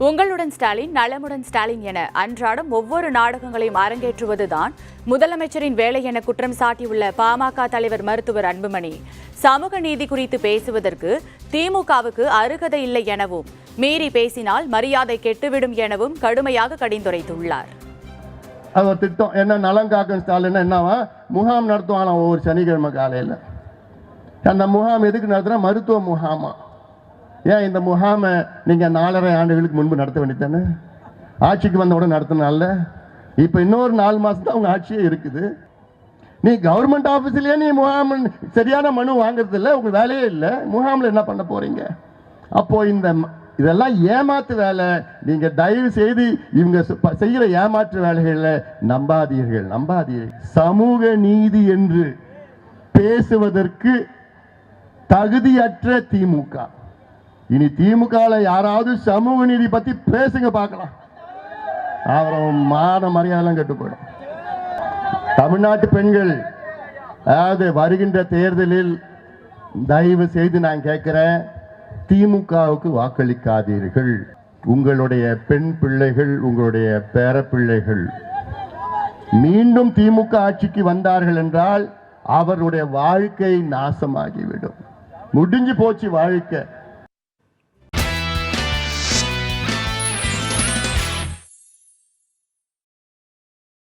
உங்களுடன் ஸ்டாலின், நலமுடன் ஸ்டாலின் என அன்றாடம் ஒவ்வொரு நாடகங்களையும் அரங்கேற்றுவதுதான் முதலமைச்சரின் வேலை என குற்றம் சாட்டியுள்ள பாமக தலைவர் மருத்துவர் அன்புமணி, சமூக நீதி குறித்து பேசுவதற்கு திமுகவுக்கு அருகதை இல்லை எனவும், மீறி பேசினால் மரியாதை கெட்டுவிடும் எனவும் கடுமையாக கடிந்துரைத்துள்ளார். அவர் திட்டம் என்ன, நலங்காக்கும் ஸ்டாலின் என்னவா முகாம் நடத்துவானா ஒவ்வொரு சனிக்கிழமை காலையில். அந்த முகாம் எதுக்கு நடத்துனா மருத்துவ முகாமா. ஏன் இந்த முகாமை நீங்கள் 4.5 ஆண்டுகளுக்கு முன்பு நடத்த வேண்டியதானே? ஆட்சிக்கு வந்த உடனே நடத்தினால இப்போ இன்னொரு 4 மாதம் தான் அவங்க ஆட்சியே இருக்குது. நீ கவர்மெண்ட் ஆஃபீஸ்லேயே நீ முகாம் சரியான மனு வாங்குறது இல்லை, உங்கள் வேலையே இல்லை, முகாமில் என்ன பண்ண போறீங்க? அப்போ இதெல்லாம் ஏமாற்று வேலை. நீங்க தயவு செய்து இவங்க செய்கிற ஏமாற்று வேலைகளை நம்பாதீர்கள். சமூக நீதி என்று பேசுவதற்கு தகுதியற்ற திமுக. இனி திமுகவில் யாராவது சமூக நீதி பத்தி பேசுங்க பார்க்கலாம், அப்புறம் மான மரியாதைலாம் கெட்டு போயிடும். தமிழ்நாட்டு பெண்கள், அதாவது வருகின்ற தேர்தலில் தயவு செய்து நான் கேட்கிறேன், திமுகவுக்கு வாக்களிக்காதீர்கள். உங்களுடைய பெண் பிள்ளைகள், உங்களுடைய பேர பிள்ளைகள் மீண்டும் திமுக ஆட்சிக்கு வந்தார்கள் என்றால் அவருடைய வாழ்க்கை நாசமாகிவிடும். முடிஞ்சு போச்சு வாழ்க்கை.